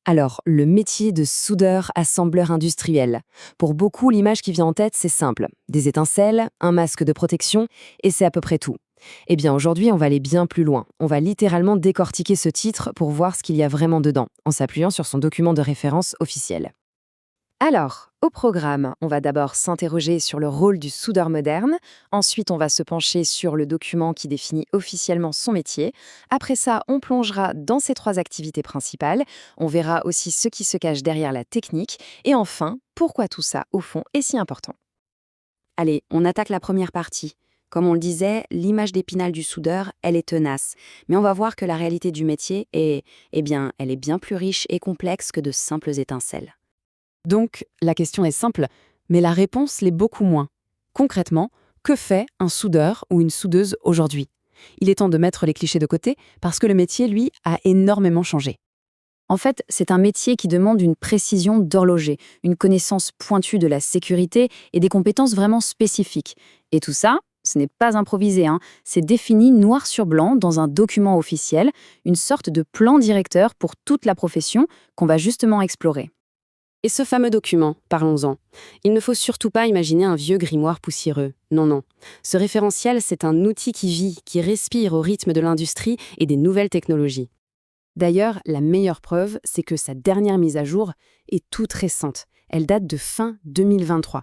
Alors, le métier de soudeur-assembleur industriel. Pour beaucoup, l'image qui vient en tête, c'est simple. Des étincelles, un masque de protection, et c'est à peu près tout. Eh bien, aujourd'hui, on va aller bien plus loin. On va littéralement décortiquer ce titre pour voir ce qu'il y a vraiment dedans, en s'appuyant sur son document de référence officiel. Alors, au programme, on va d'abord s'interroger sur le rôle du soudeur moderne, ensuite on va se pencher sur le document qui définit officiellement son métier, après ça on plongera dans ses trois activités principales, on verra aussi ce qui se cache derrière la technique, et enfin, pourquoi tout ça, au fond, est si important. Allez, on attaque la première partie. Comme on le disait, l'image d'Épinal du soudeur, elle est tenace, mais on va voir que la réalité du métier est, elle est bien plus riche et complexe que de simples étincelles. Donc, la question est simple, mais la réponse l'est beaucoup moins. Concrètement, que fait un soudeur ou une soudeuse aujourd'hui? Il est temps de mettre les clichés de côté parce que le métier, lui, a énormément changé. En fait, c'est un métier qui demande une précision d'horloger, une connaissance pointue de la sécurité et des compétences vraiment spécifiques. Et tout ça, ce n'est pas improvisé, c'est défini noir sur blanc dans un document officiel, une sorte de plan directeur pour toute la profession qu'on va justement explorer. Et ce fameux document, parlons-en. Il ne faut surtout pas imaginer un vieux grimoire poussiéreux. Non, non. Ce référentiel, c'est un outil qui vit, qui respire au rythme de l'industrie et des nouvelles technologies. D'ailleurs, la meilleure preuve, c'est que sa dernière mise à jour est toute récente. Elle date de fin 2023.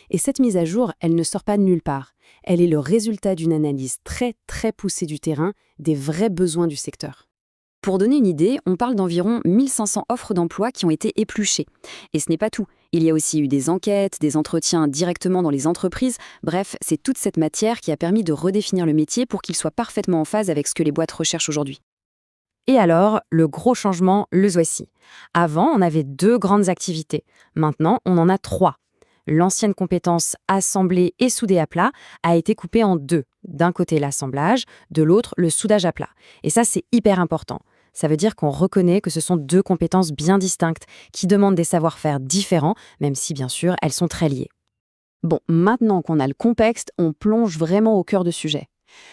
Et cette mise à jour, elle ne sort pas de nulle part. Elle est le résultat d'une analyse très, très poussée du terrain, des vrais besoins du secteur. Pour donner une idée, on parle d'environ 1500 offres d'emploi qui ont été épluchées. Et ce n'est pas tout. Il y a aussi eu des enquêtes, des entretiens directement dans les entreprises. Bref, c'est toute cette matière qui a permis de redéfinir le métier pour qu'il soit parfaitement en phase avec ce que les boîtes recherchent aujourd'hui. Et alors, le gros changement, le voici. Avant, on avait 2 grandes activités. Maintenant, on en a 3. L'ancienne compétence assembler et souder à plat a été coupée en 2. D'un côté l'assemblage, de l'autre le soudage à plat. Et ça, c'est hyper important. Ça veut dire qu'on reconnaît que ce sont 2 compétences bien distinctes, qui demandent des savoir-faire différents, même si bien sûr elles sont très liées. Bon, maintenant qu'on a le contexte, on plonge vraiment au cœur du sujet.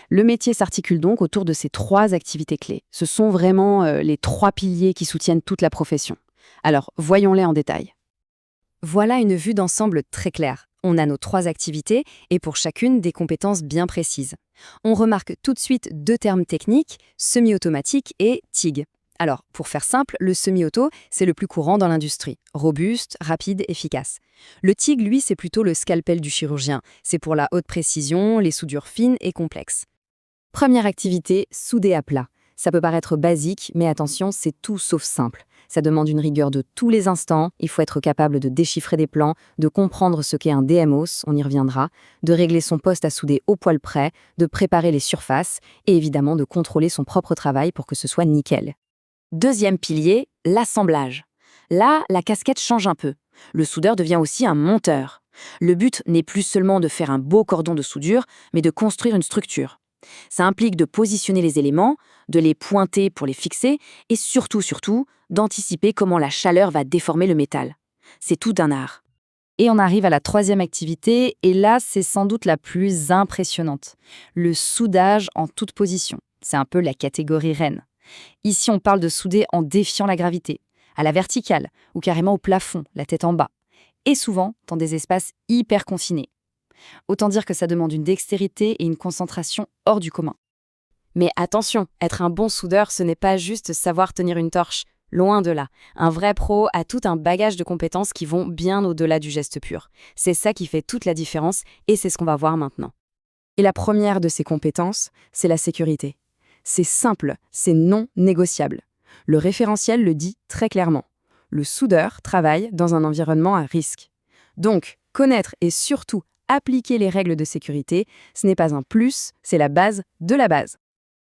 Le métier s'articule donc autour de ces 3 activités clés. Ce sont vraiment les 3 piliers qui soutiennent toute la profession. Alors, voyons-les en détail. Voilà une vue d'ensemble très claire. On a nos 3 activités et pour chacune des compétences bien précises. On remarque tout de suite 2 termes techniques, semi-automatique et TIG. Alors, pour faire simple, le semi-auto, c'est le plus courant dans l'industrie. Robuste, rapide, efficace. Le TIG, lui, c'est plutôt le scalpel du chirurgien. C'est pour la haute précision, les soudures fines et complexes. Première activité, souder à plat. Ça peut paraître basique, mais attention, c'est tout sauf simple. Ça demande une rigueur de tous les instants, il faut être capable de déchiffrer des plans, de comprendre ce qu'est un DMOS, on y reviendra, de régler son poste à souder au poil près, de préparer les surfaces et évidemment de contrôler son propre travail pour que ce soit nickel. Deuxième pilier, l'assemblage. Là, la casquette change un peu. Le soudeur devient aussi un monteur. Le but n'est plus seulement de faire un beau cordon de soudure, mais de construire une structure. Ça implique de positionner les éléments, de les pointer pour les fixer et surtout, d'anticiper comment la chaleur va déformer le métal. C'est tout un art. Et on arrive à la 3e activité, et là, c'est sans doute la plus impressionnante. Le soudage en toute position. C'est un peu la catégorie reine. Ici, on parle de souder en défiant la gravité, à la verticale ou carrément au plafond, la tête en bas. Et souvent, dans des espaces hyper confinés. Autant dire que ça demande une dextérité et une concentration hors du commun. Mais attention, être un bon soudeur, ce n'est pas juste savoir tenir une torche. Loin de là. Un vrai pro a tout un bagage de compétences qui vont bien au-delà du geste pur. C'est ça qui fait toute la différence et c'est ce qu'on va voir maintenant. Et la première de ces compétences, c'est la sécurité. C'est simple, c'est non négociable. Le référentiel le dit très clairement. Le soudeur travaille dans un environnement à risque. Donc, connaître et surtout appliquer les règles de sécurité, ce n'est pas un plus, c'est la base de la base.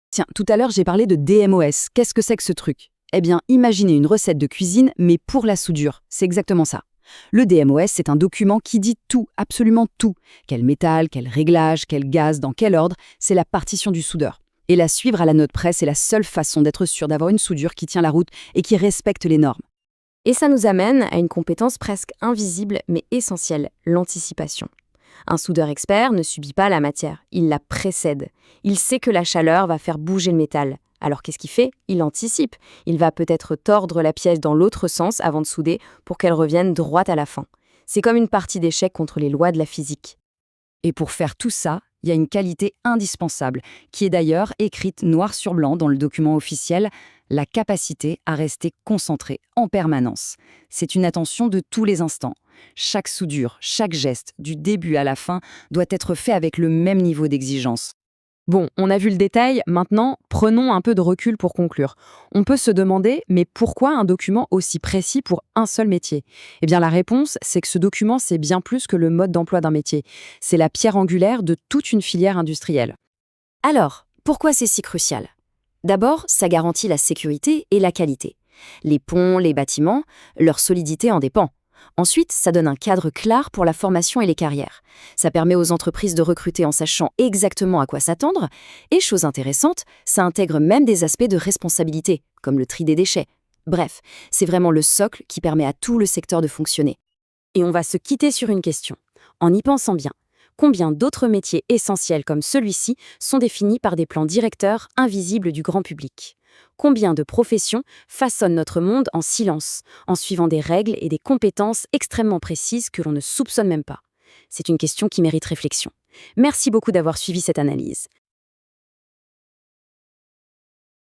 Tiens, tout à l'heure, j'ai parlé de DMOS. Qu'est-ce que c'est que ce truc? Eh bien, imaginez une recette de cuisine, mais pour la soudure. C'est exactement ça. Le DMOS, c'est un document qui dit tout, absolument tout. Quel métal, quel réglage, quel gaz, dans quel ordre, c'est la partition du soudeur. Et la suivre à la note près, c'est la seule façon d'être sûr d'avoir une soudure qui tient la route et qui respecte les normes. Et ça nous amène à une compétence presque invisible mais essentielle, l'anticipation. Un soudeur expert ne subit pas la matière, il la précède. Il sait que la chaleur va faire bouger le métal. Alors qu'est-ce qu'il fait? Il anticipe. Il va peut-être tordre la pièce dans l'autre sens avant de souder pour qu'elle revienne droite à la fin. C'est comme une partie d'échec contre les lois de la physique. Et pour faire tout ça, il y a une qualité indispensable, qui est d'ailleurs écrite noir sur blanc dans le document officiel, la capacité à rester concentré en permanence. C'est une attention de tous les instants. Chaque soudure, chaque geste, du début à la fin, doit être fait avec le même niveau d'exigence. Bon, on a vu le détail, maintenant prenons un peu de recul pour conclure. On peut se demander, mais pourquoi un document aussi précis pour un seul métier? Eh bien la réponse, c'est que ce document, c'est bien plus que le mode d'emploi d'un métier. C'est la pierre angulaire de toute une filière industrielle. Alors, pourquoi c'est si crucial? D'abord, ça garantit la sécurité et la qualité. Les ponts, les bâtiments, leur solidité en dépend. Ensuite, ça donne un cadre clair pour la formation et les carrières. Ça permet aux entreprises de recruter en sachant exactement à quoi s'attendre. Et chose intéressante, ça intègre même des aspects de responsabilité, comme le tri des déchets. Bref, c'est vraiment le socle qui permet à tout le secteur de fonctionner. Et on va se quitter sur une question. En y pensant bien, combien d'autres métiers essentiels comme celui-ci sont définis par des plans directeurs invisibles du grand public? Combien de professions façonnent notre monde en silence, en suivant des règles et des compétences extrêmement précises que l'on ne soupçonne même pas? C'est une question qui mérite réflexion. Merci beaucoup d'avoir suivi cette analyse.